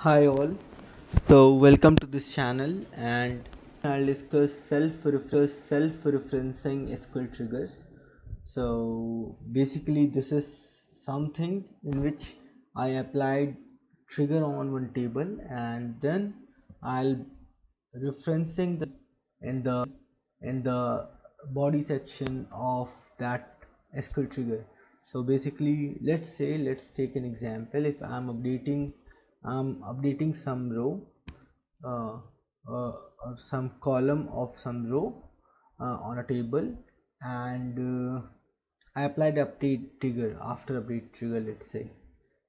Hi all, so welcome to this channel and I'll discuss self-referencing SQL triggers. So basically this is something in which I applied trigger on one table and then I'll referencing in the body section of that SQL trigger. So basically let's take an example. If I'm updating some row, uh, or some column of some row on a table, and I applied update trigger after update trigger, let's say.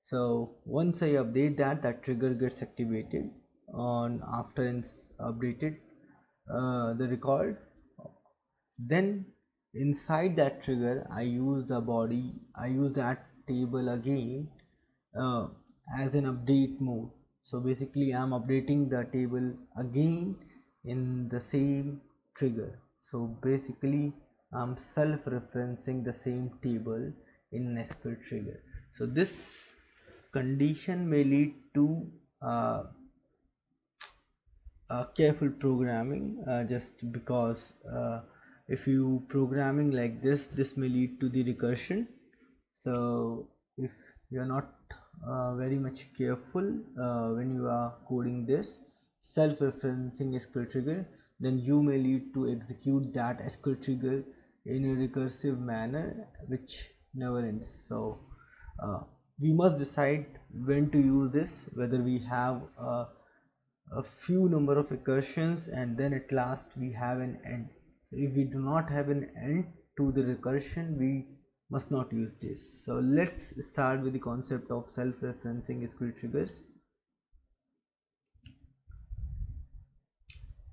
So once I update that trigger gets activated on after updated the record. Then inside that trigger I use that table again uh, as an update mode. So basically I'm updating the table again in the same trigger. So basically I'm self-referencing the same table in an SQL trigger. So this condition may lead to careful programming, just because if you programming like this may lead to the recursion. So if you are not very much careful when you are coding this self-referencing SQL trigger, then you may lead to execute that SQL trigger in a recursive manner which never ends. So we must decide when to use this, whether we have a few number of recursions and then at last we have an end. If we do not have an end to the recursion, we must not use this. So let's start with the concept of self-referencing SQL triggers.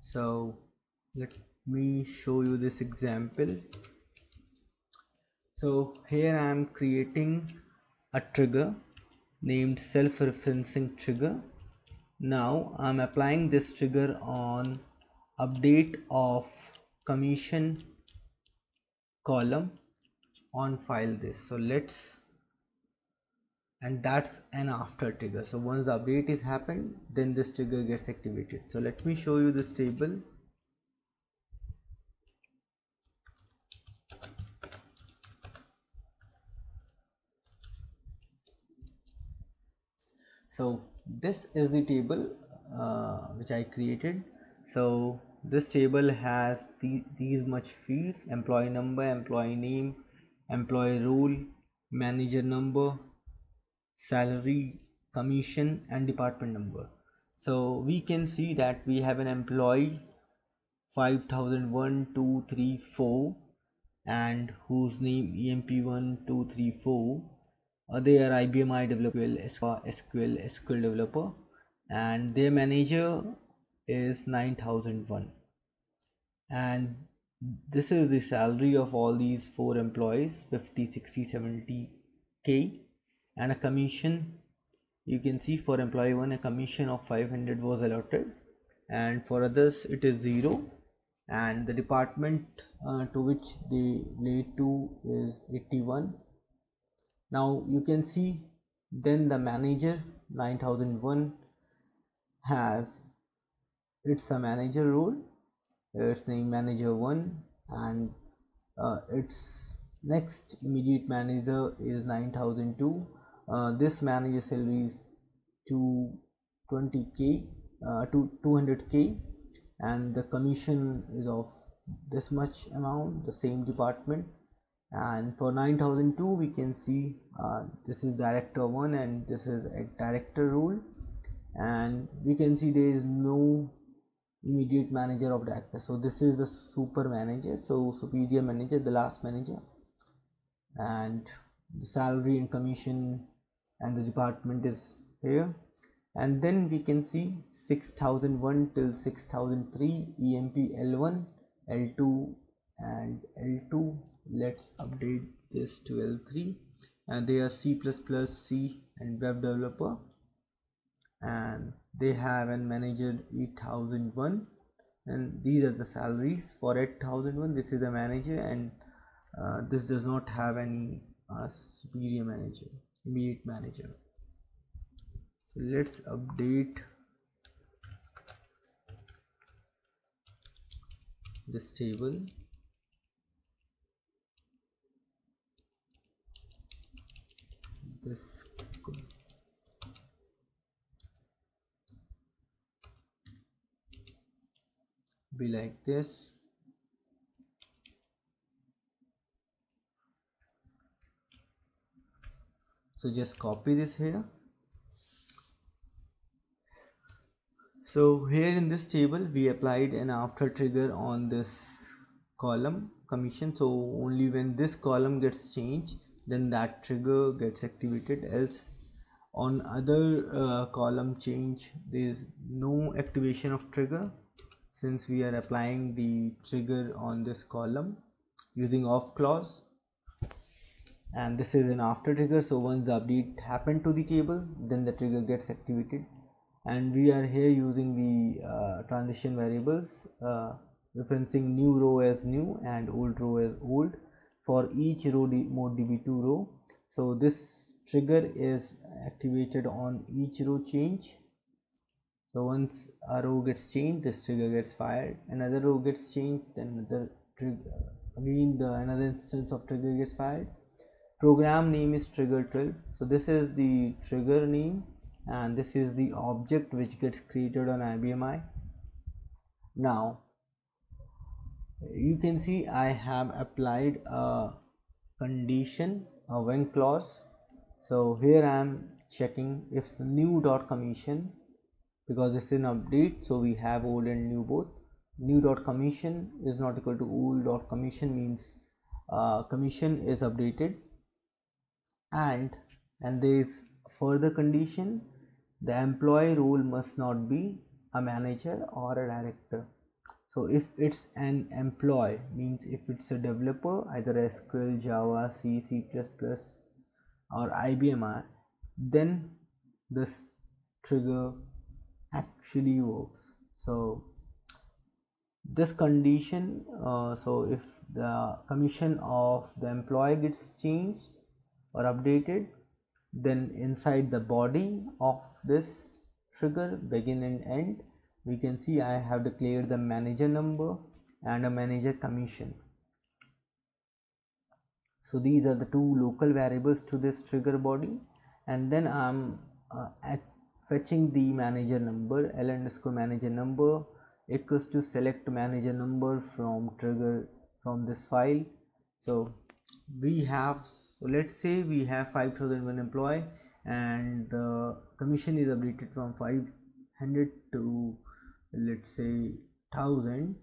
So let me show you this example. So here I am creating a trigger named self-referencing trigger. Now I'm applying this trigger on update of commission column on file this. So and that's an after trigger. So once the update is happened, then this trigger gets activated. So let me show you this table. So this is the table which I created. So this table has these much fields: employee number, employee name, employee role, manager number, salary, commission, and department number. So we can see that we have an employee 5001, 2, 3, 4, and whose name EMP1234. They are IBM SQL developer, and their manager is 9001. And this is the salary of all these four employees: 50, 60, 70k. And a commission, you can see for employee 1 a commission of 500 was allotted, and for others it is 0. And the department to which they relate to is 81. Now you can see then the manager 9001 has, it's a manager role, its name manager 1, and its next immediate manager is 9002. This manager salary is 220k, to 200k, and the commission is of this much amount, the same department. And for 9002 we can see this is director 1 and this is a director role, and we can see there is no immediate manager of director. So this is the super manager, so superior manager, the last manager. And the salary and commission and the department is here. And then we can see 6001 till 6003 EMP L1, L2, and L2. Let's update this to L3, and they are C++, C, and web developer, and they have a manager 8001, and these are the salaries for 8001. This is the manager, and this does not have any superior manager, immediate manager. So let's update this table. This could be like this. So just copy this here. So here in this table we applied an after trigger on this column commission. So only when this column gets changed, then that trigger gets activated, else on other column change there is no activation of trigger, since we are applying the trigger on this column using off clause. And this is an after trigger, so once the update happened to the table, then the trigger gets activated. And we are here using the transition variables, referencing new row as new and old row as old for each row mode DB2 row. So this trigger is activated on each row change. So once a row gets changed, this trigger gets fired. Another row gets changed, then the trigger again another instance of trigger gets fired. Program name is trigger 12. So this is the trigger name, and this is the object which gets created on IBM. Now you can see I have applied a condition, a when clause. So here I am checking if new dot commission, because this is an update, so we have old and new both. New dot commission is not equal to old dot commission, means commission is updated. And there is further condition, the employee role must not be a manager or a director. So if it's an employee, means if it's a developer, either SQL, Java, C, C++ or IBM, then this trigger actually works. So this condition, so if the commission of the employee gets changed or updated, then inside the body of this trigger begin and end, we can see I have declared the manager number and a manager commission. So these are the two local variables to this trigger body, and then I'm fetching the manager number. L underscore manager number equals to select manager number from trigger from this file. So we have, so let's say we have 5001 employee and the commission is updated from 500 to, let's say, 1000,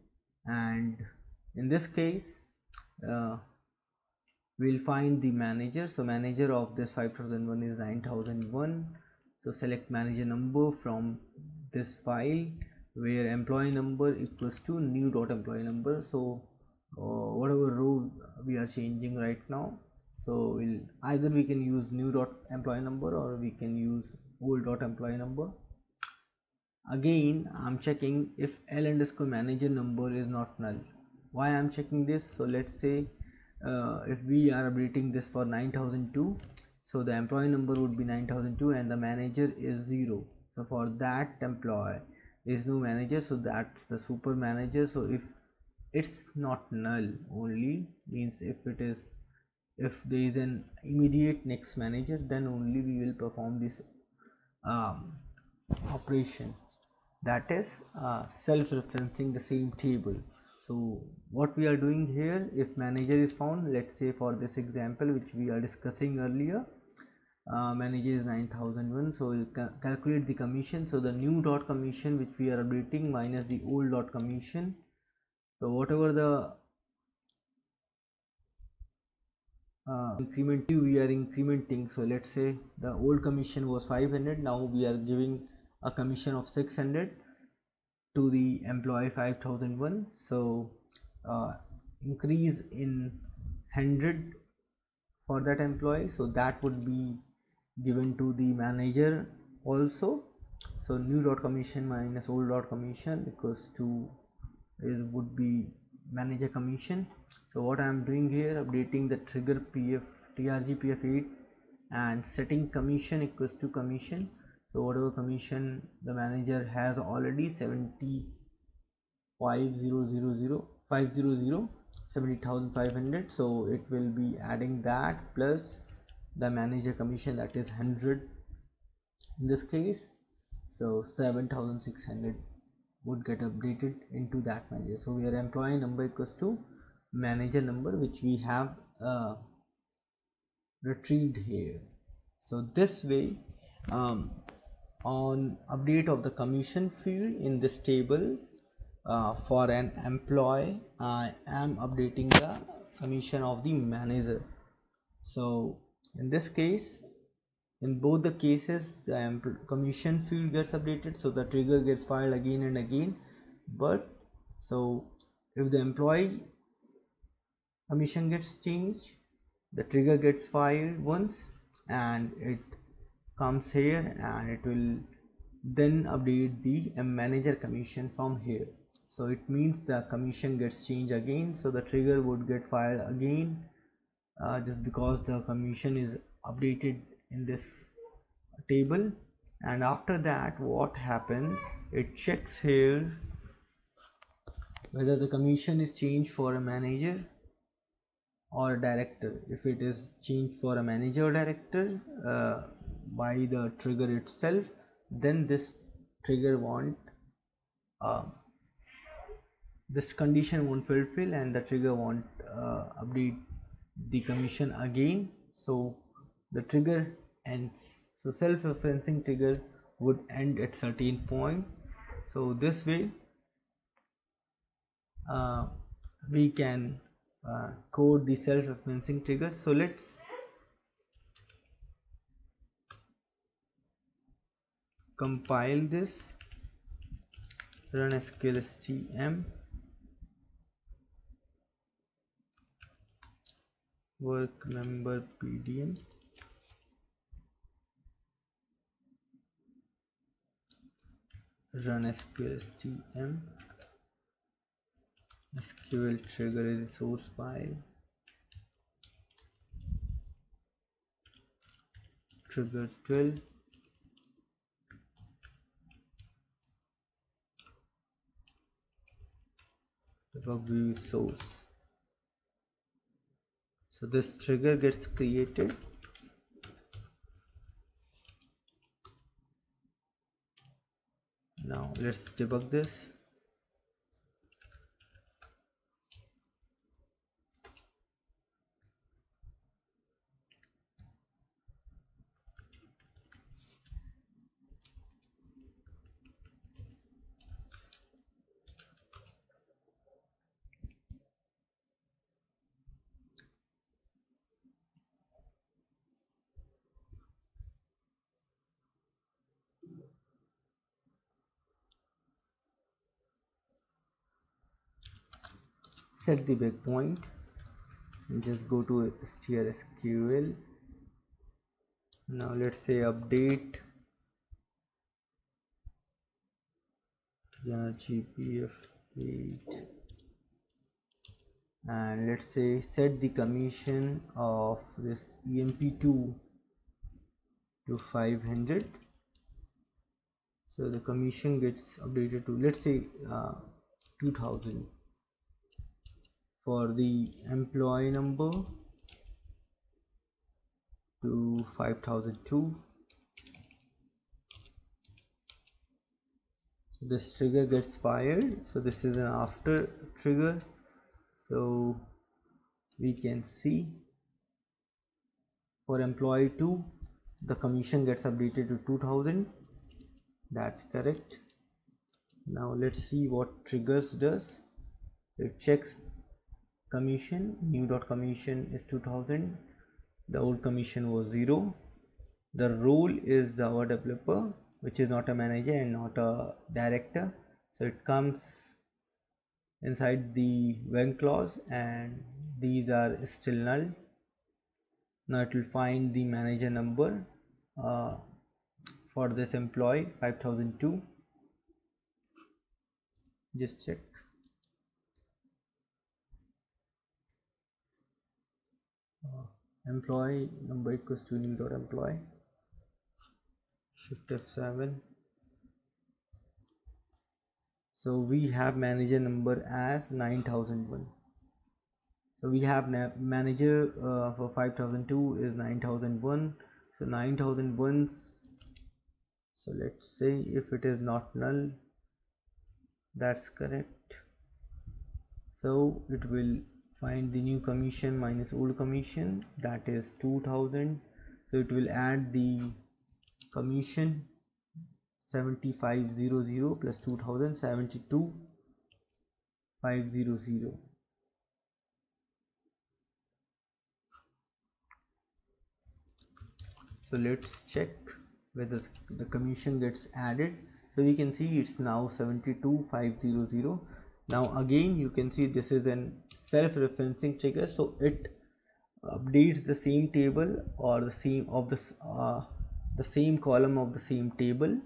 and in this case we'll find the manager. So manager of this 5001 is 9001. So select manager number from this file, where employee number equals to new dot employee number. So whatever row we are changing right now, so we can use new dot employee number or we can use old dot employee number. Again I'm checking if L underscore manager number is not null. Why I'm checking this? So let's say if we are updating this for 9002, so the employee number would be 9002 and the manager is 0. So for that employee there is no manager, so that's the super manager. So if it's not null, only means if there is an immediate next manager, then only we will perform this operation, that is self-referencing the same table. So what we are doing here, if manager is found, let's say for this example which we are discussing earlier, manager is 9001, so we'll calculate the commission. So the new dot commission which we are updating minus the old dot commission, so whatever the increment we are incrementing, so let's say the old commission was 500, now we are giving a commission of 600 to the employee 5001. So increase in 100 for that employee, so that would be given to the manager also. So new dot commission minus old dot commission equals to would be manager commission. So what I am doing here, updating the trigger PF trg pf8 and setting commission equals to commission. So whatever commission the manager has already 70,500, so it will be adding that plus the manager commission, that is 100 in this case. So 7,600 would get updated into that manager. So we are employee number equals to manager number, which we have retrieved here. So this way, on update of the commission field in this table, for an employee, I am updating the commission of the manager. So in this case, in both the cases, the commission field gets updated, so the trigger gets filed again and again. But so if the employee commission gets changed, the trigger gets filed once and it comes here, and it will then update the manager commission from here. So it means the commission gets changed again, so the trigger would get filed again, just because the commission is updated in this table. And after that, what happens, it checks here whether the commission is changed for a manager or director. If it is changed for a manager or director by the trigger itself, then this trigger won't this condition won't fulfill, and the trigger won't update the commission again, so the trigger ends. So self-referencing trigger would end at certain point. So this way we can code the self-referencing triggers. So let's compile this, run SQL STM, work member PDM, run SQL STM, SQL Trigger is a source file, trigger 12, debug view source. So this trigger gets created. Now let's debug this. Set the breakpoint and just go to strSQL. Now let's say update GPF8, and let's say set the commission of this EMP2 to 500. So the commission gets updated to, let's say 2000. For the employee number to 5002. So this trigger gets fired. So this is an after trigger. So we can see for employee 2, the commission gets updated to 2000. That's correct. Now let's see what triggers does. It checks commission, new dot commission is 2000, the old commission was 0. The role is the our developer, which is not a manager and not a director, so it comes inside the when clause, and these are still null. Now it will find the manager number for this employee 5002. Just check. Employee number equals to new dot employee. Shift F7. So we have manager number as 9001. So we have manager for 5002 is 9001. So 9001. So let's say if it is not null, that's correct. So it will find the new commission minus old commission, that is 2000. So it will add the commission 7500 plus 2000, 72500. So let's check whether the commission gets added. So you can see it's now 72500. Now again you can see this is an self-referencing trigger, so it updates the same table or the same column of the same table,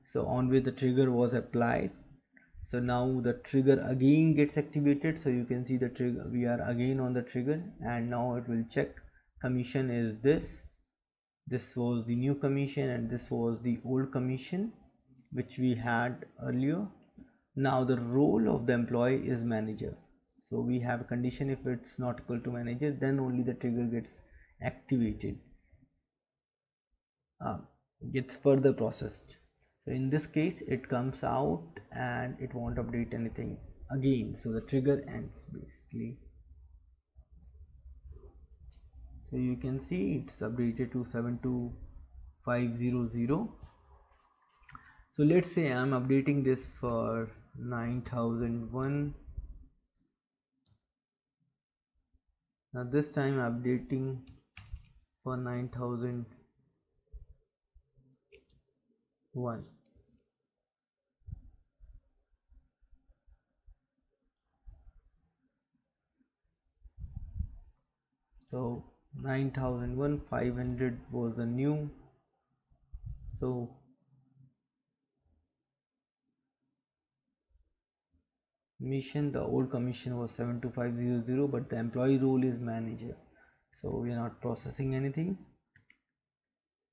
so on which the trigger was applied. So now the trigger again gets activated. So you can see the trigger, we are again on the trigger, and now it will check commission is this was the new commission and this was the old commission which we had earlier. Now the role of the employee is manager. So we have a condition, if it's not equal to manager, then only the trigger gets activated, gets further processed. So in this case it comes out and it won't update anything again, so the trigger ends basically. So you can see it's updated to 72500. So let's say I'm updating this for 9001. Now this time I'm updating for 9001. So 9001, 500 was the new. So commission, the old commission was 72500, but the employee role is manager, so we are not processing anything.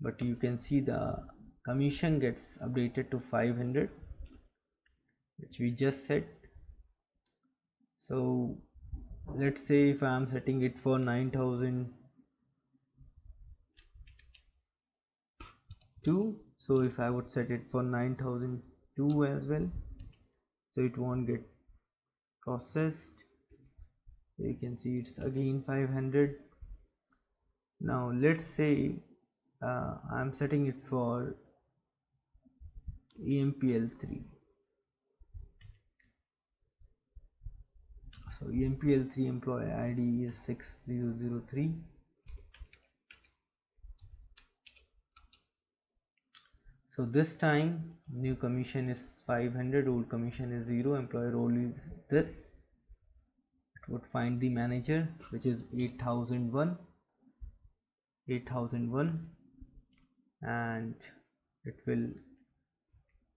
But you can see the commission gets updated to 500, which we just set. So let's say if I am setting it for 9002, so if I would set it for 9002 as well, so it won't get processed. So you can see it's again 500. Now let's say I'm setting it for EMPL3. So EMPL3 employee ID is 6003. So this time new commission is 500, old commission is 0, employee role is this. It would find the manager, which is 8001, and it will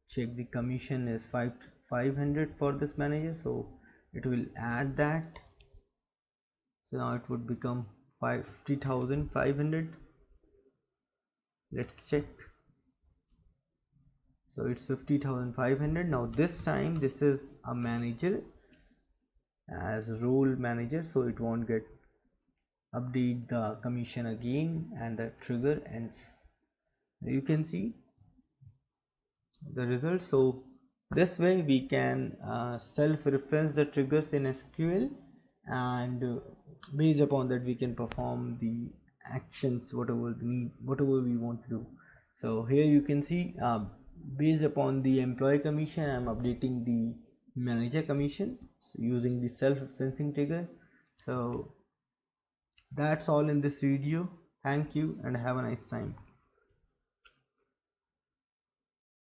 check the commission is 500 for this manager, so it will add that. So now it would become 50,500. Let's check. So it's 50,500. Now this time this is a manager as role manager, so it won't get update the commission again, and the trigger ends. You can see the result. So this way we can self-reference the triggers in SQL, and based upon that we can perform the actions whatever we want to do. So here you can see based upon the employee commission, I'm updating the manager commission using the self-referencing trigger. So that's all in this video. Thank you and have a nice time.